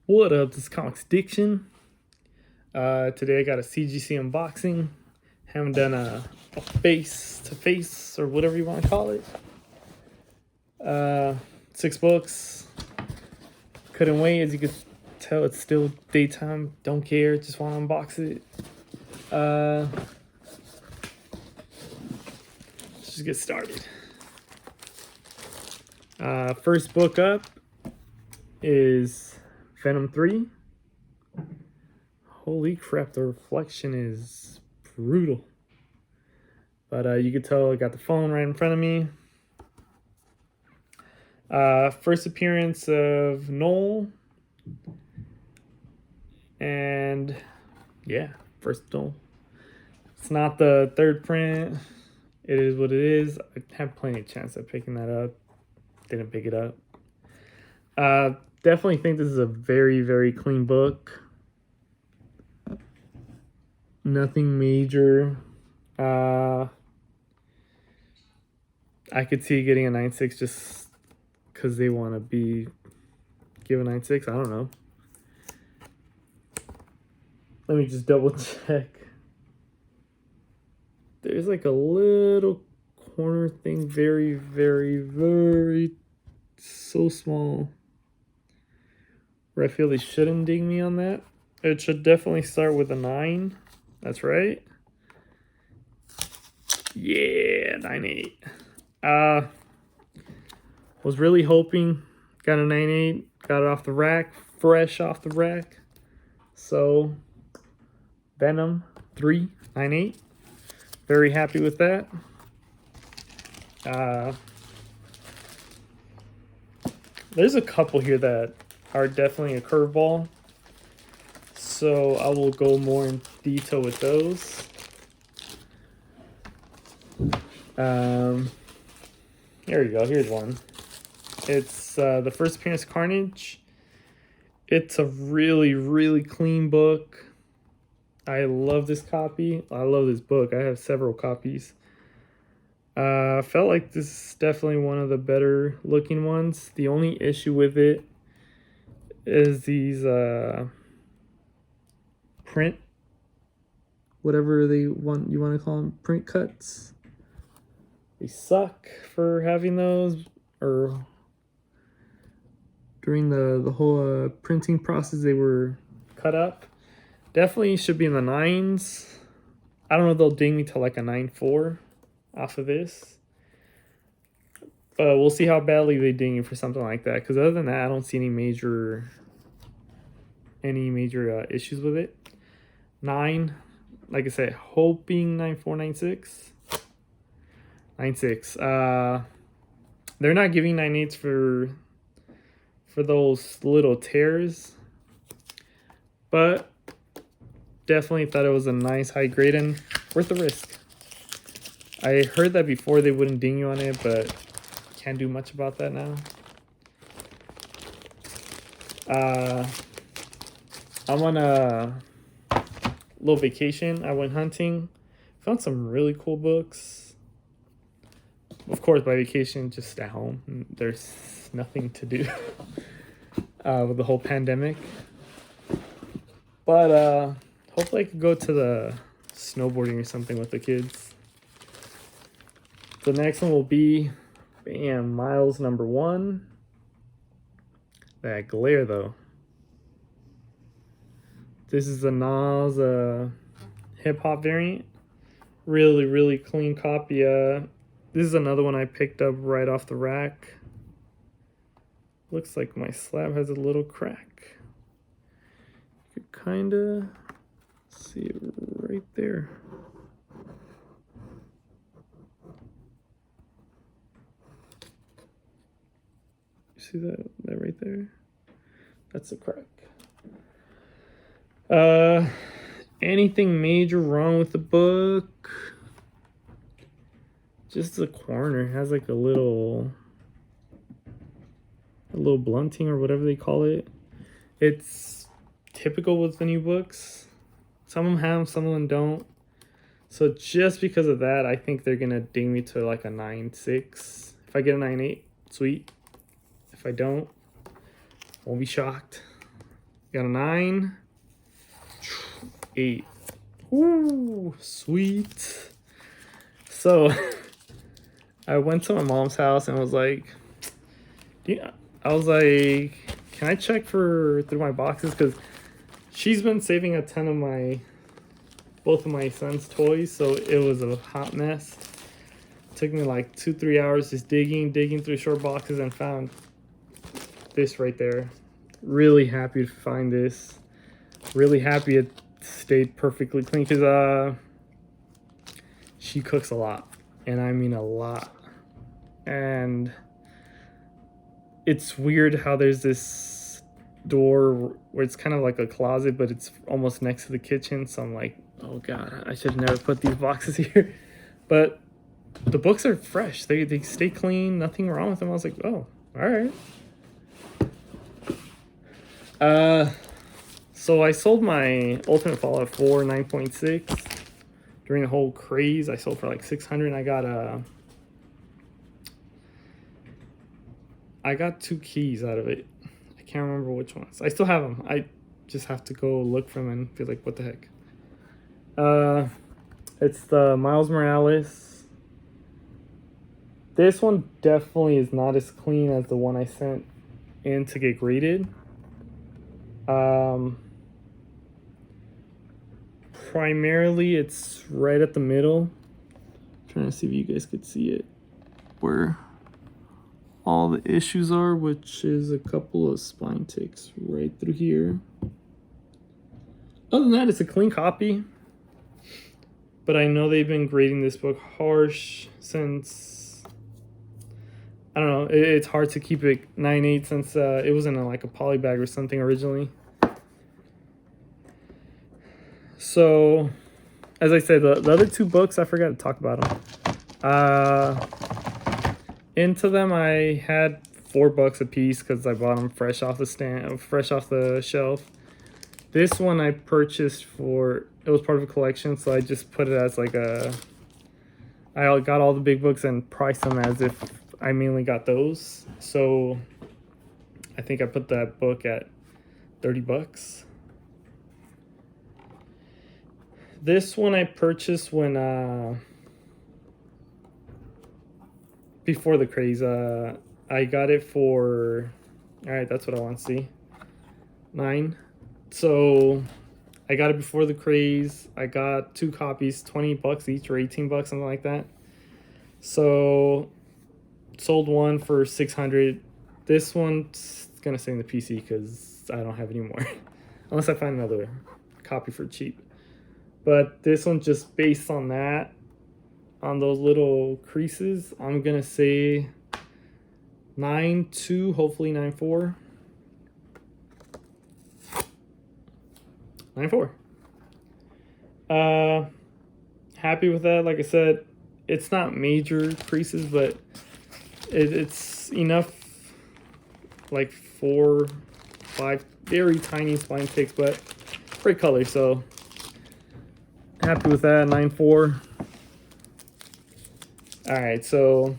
What up, this is Comics Addiction. Today I got a CGC unboxing. Haven't done a face-to-face or whatever you want to call it. 6 books. Couldn't wait, as you can tell it's still daytime. Don't care, just want to unbox it. Let's just get started. First book up is Venom 3. Holy crap, the reflection is brutal. But you can tell I got the phone right in front of me. First appearance of Noel. And yeah, first Noel. It's not the third print. It is what it is. I have plenty of chance of picking that up. Didn't pick it up. Definitely think this is a very, very clean book. Nothing major. I could see getting a 9.6 just because they want to be give a 9.6. I don't know. Let me just double check. There's like a little corner thing, very, very, very so small, where I feel they shouldn't ding me on that. It should definitely start with a 9. That's right. Yeah, 9.8. Was really hoping, got a 9.8, got it off the rack, fresh off the rack. So, Venom 3, 9.8. Very happy with that. There's a couple here that are definitely a curveball. So I will go more in detail with those. Here we go. Here's one. It's the first appearance Carnage. It's a really, really clean book. I love this copy. I love this book. I have several copies. Felt like this is definitely one of the better looking ones. The only issue with it is these print, whatever you want to call them, print cuts. They suck for having those, or during the whole printing process they were cut up. Definitely should be in the 9s. I don't know if they'll ding me to like a 9.4 off of this, but we'll see how badly they ding you for something like that, because other than that I don't see any major issues with it. 9, like I said, hoping 9.4, 9.6. 9.6. They're not giving 9.8s for those little tears, but definitely thought it was a nice high grade and worth the risk. I heard that before they wouldn't ding you on it, but can't do much about that now. I'm on a little vacation. I went hunting, found some really cool books. Of course, by vacation, just at home. There's nothing to do with the whole pandemic. But hopefully I could go to the snowboarding or something with the kids. The next one will be, bam, Miles number 1. That glare, though. This is the Nas hip-hop variant. Really, really clean copy. This is another one I picked up right off the rack. Looks like my slab has a little crack. You could kind of see it right there. You see that right there? That's a crack. Anything major wrong with the book? Just the corner has like a little blunting or whatever they call it. It's typical with the new books. Some of them have, some of them don't. So just because of that, I think they're gonna ding me to like a 9.6. If I get a 9.8, sweet. If I don't, won't be shocked. Got a 9. 8. Ooh, sweet. So I went to my mom's house and was like, yeah, I was like, can I check through my boxes? Because she's been saving a ton of both of my son's toys, so it was a hot mess. Took me like 2-3 hours just digging through short boxes and found this right there. Really happy to find this. Really happy it stayed perfectly clean because she cooks a lot, and I mean a lot. And it's weird how there's this door where it's kind of like a closet, but it's almost next to the kitchen. So I'm like, oh god, I should never put these boxes here. But the books are fresh. They stay clean. Nothing wrong with them. I was like, oh, all right. So I sold my Ultimate Fallout 4 9.6 during the whole craze. I sold for like 600, and I got 2 keys out of it. I can't remember which ones. I still have them. I just have to go look for them and be like, what the heck? It's the Miles Morales. This one definitely is not as clean as the one I sent in to get graded. Primarily, it's right at the middle. I'm trying to see if you guys could see it. Where all the issues are, which is a couple of spine ticks right through here. Other than that, it's a clean copy. But I know they've been grading this book harsh since, I don't know, it's hard to keep it 9.8 since it was in like a poly bag or something originally. So, as I said, the other 2 books, I forgot to talk about them. Into them, I had $4 a piece because I bought them fresh off the shelf. This one I purchased it was part of a collection, so I just put it as like I got all the big books and priced them as if I mainly got those. So I think I put that book at $30. This one I purchased when before the craze. I got it for, all right, that's what I want to see. 9. So I got it before the craze. I got 2 copies, $20 each or $18, something like that. So sold one for 600. This one's gonna stay in the PC because I don't have any more, unless I find another copy for cheap. But this one, just based on that, on those little creases, I'm gonna say 9.2, hopefully 9.4. 9.4. Happy with that. Like I said, it's not major creases, but it's enough, like 4, 5 very tiny spine ticks, but great color. So happy with that. 9.4. All right, so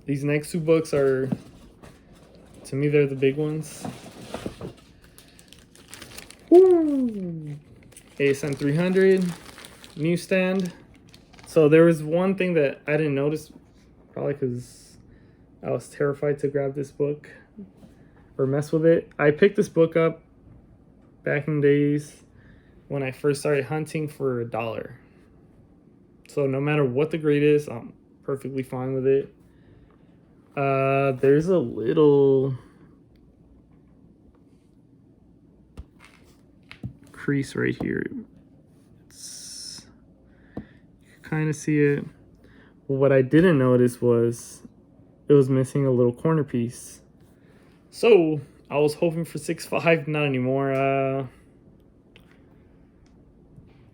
these next 2 books are, to me, they're the big ones. Woo! ASM 300, Newsstand. So there was one thing that I didn't notice, probably because I was terrified to grab this book or mess with it. I picked this book up back in the days when I first started hunting for $1. So no matter what the grade is, I'm perfectly fine with it. There's a little crease right here. You can kind of see it. What I didn't notice was it was missing a little corner piece. So I was hoping for 6.5, not anymore.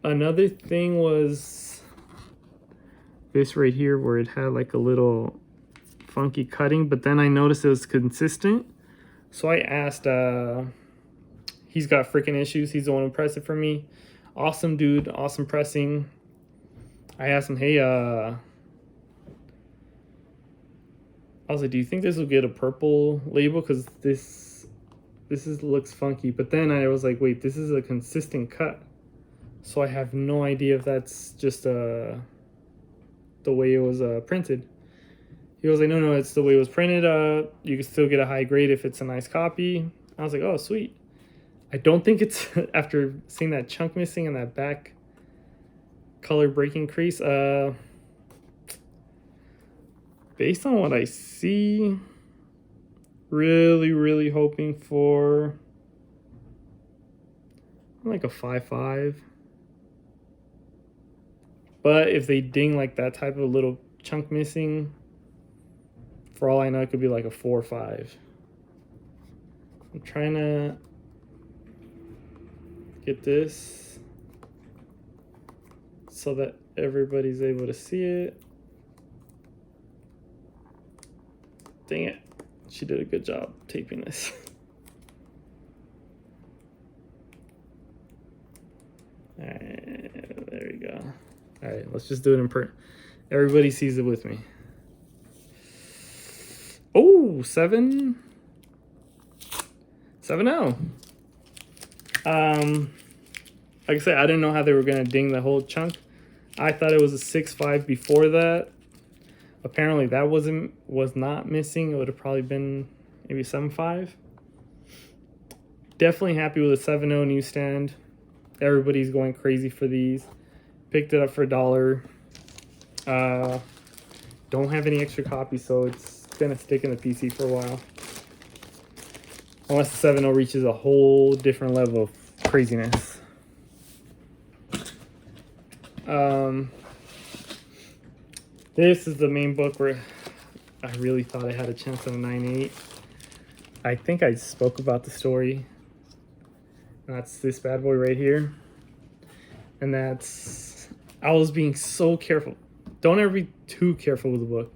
Another thing was this right here where it had like a little funky cutting, but then I noticed it was consistent. So I asked, he's got freaking issues. He's the one who pressed it for me. Awesome dude, awesome pressing. I asked him, hey, I was like, do you think this will get a purple label? Because this looks funky. But then I was like, wait, this is a consistent cut. So I have no idea if that's just the way it was printed. He was like, no, it's the way it was printed. You can still get a high grade if it's a nice copy. I was like, oh, sweet. I don't think it's, after seeing that chunk missing and that back color breaking crease, based on what I see, really hoping for like a 5.5. But if they ding like that type of little chunk missing, for all I know, it could be like a 4 or 5. I'm trying to get this so that everybody's able to see it. Dang it. She did a good job taping this. Alright, there we go. Alright, let's just do it in print. Everybody sees it with me. Oh, 7-0. Like I said, I didn't know how they were gonna ding the whole chunk. I thought it was a 6.5 before that. Apparently that was not missing. It would have probably been maybe 7.5. Definitely happy with a 7.0 newsstand. Everybody's going crazy for these. Picked it up for $1. Don't have any extra copies, so it's gonna stick in the PC for a while. Unless the 7.0 reaches a whole different level of craziness. This is the main book where I really thought I had a chance at a 9.8. I think I spoke about the story. That's this bad boy right here. And that's, I was being so careful. Don't ever be too careful with the book.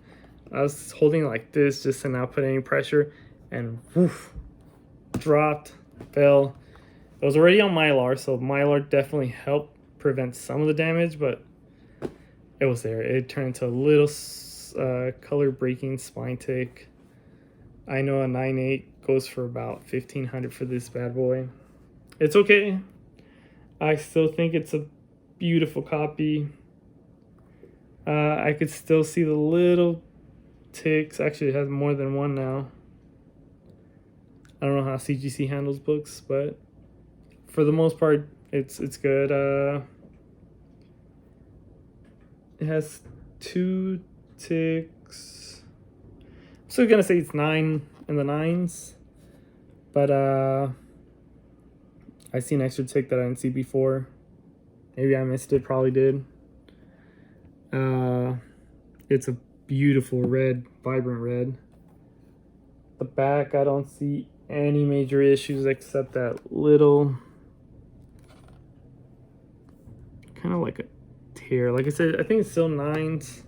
I was holding it like this just to not put any pressure, and woof, dropped, fell. It was already on Mylar, so Mylar definitely helped prevent some of the damage, but it was there. It turned into a little color breaking spine tick. I know a 9.8 goes for about $1,500 for this bad boy. It's okay. I still think it's a beautiful copy. I could still see the little ticks. Actually, it has more than one now. I don't know how CGC handles books, but for the most part, it's good. It has 2 ticks. I'm still gonna say it's 9 in the 9s, but I see an extra tick that I didn't see before. Maybe I missed it. Probably did. It's a beautiful red, vibrant red. The back, I don't see any major issues except that little, kind of like a tear. Like I said, I think it's still 9s.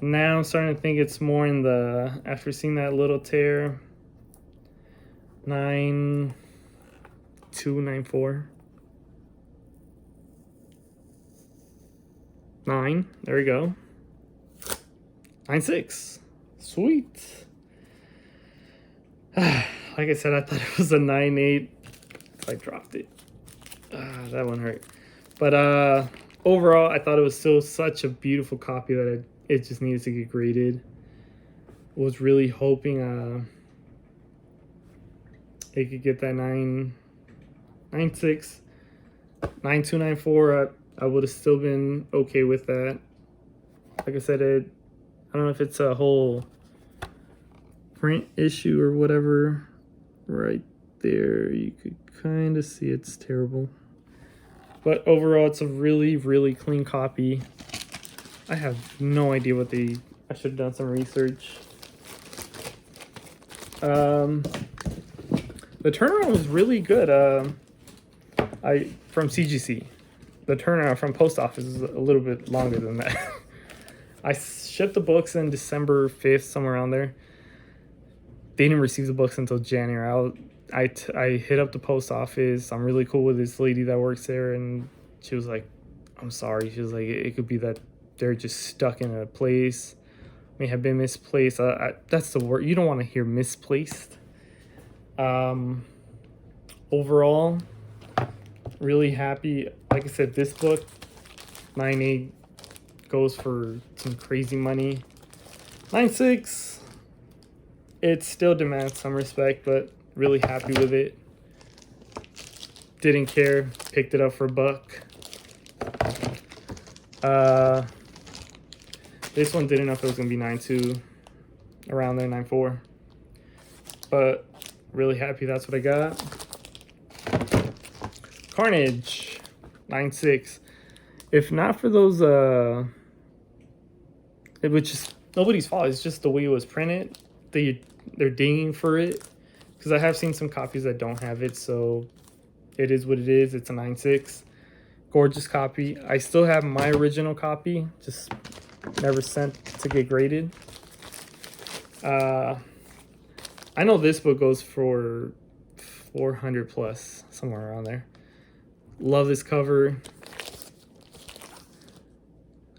Now I'm starting to think it's more in the, after seeing that little tear, 9.2, 9.4. 9, there we go. 9.6, sweet. Like I said, I thought it was a 9.8. I dropped it. That one hurt. But overall, I thought it was still such a beautiful copy that it just needed to get graded. Was really hoping it could get that 9.6, 9.2, 9.4. I would have still been okay with that. Like I said, I don't know if it's a whole print issue or whatever. Right there, you could kind of see it's terrible. But overall, it's a really clean copy. I have no idea what I should have done some research. The turnaround was really good. From CGC. The turnaround from post office is a little bit longer than that. I shipped the books in December 5th, somewhere around there. They didn't receive the books until January. I hit up the post office. I'm really cool with this lady that works there, and she was like, I'm sorry. She was like, it could be that they're just stuck in a place, may have been misplaced. That's the word. You don't want to hear misplaced. Overall, really happy. Like I said, this book, 9.8, goes for some crazy money. 9.6, it still demands some respect, but really happy with it. Didn't care, picked it up for $1. This one didn't know if it was gonna be 9.2, around there, 9.4. But really happy that's what I got. Carnage, 9.6. If not for those, which is nobody's fault. It's just the way it was printed. They're dinging for it, because I have seen some copies that don't have it. So it is what it is. It's a 9.6. Gorgeous copy. I still have my original copy, just never sent to get graded. I know this book goes for 400 plus, somewhere around there. Love this cover.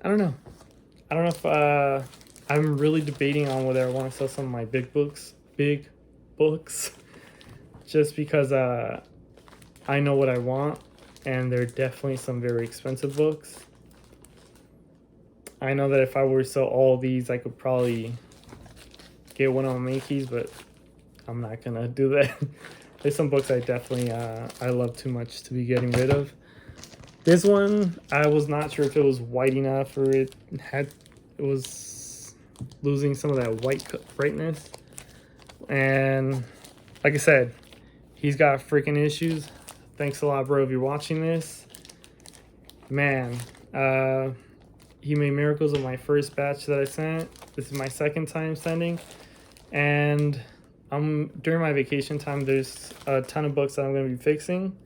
I don't know if I'm really debating on whether I want to sell some of my big books, just because I know what I want, and there are definitely some very expensive books. I know that if I were to sell all these, I could probably get one on Macy's, but I'm not gonna do that. There's some books I definitely I love too much to be getting rid of. This one, I was not sure if it was white enough, or it was losing some of that white brightness. And like I said, he's got freaking issues. Thanks a lot, bro, if you're watching this. Man, he made miracles with my first batch that I sent. This is my second time sending. And during my vacation time, there's a ton of books that I'm going to be fixing.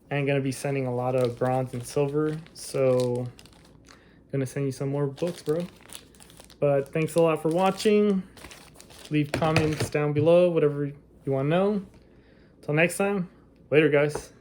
And going to be sending a lot of bronze and silver. So going to send you some more books, bro. But thanks a lot for watching. Leave comments down below, whatever you want to know. Till next time, later, guys.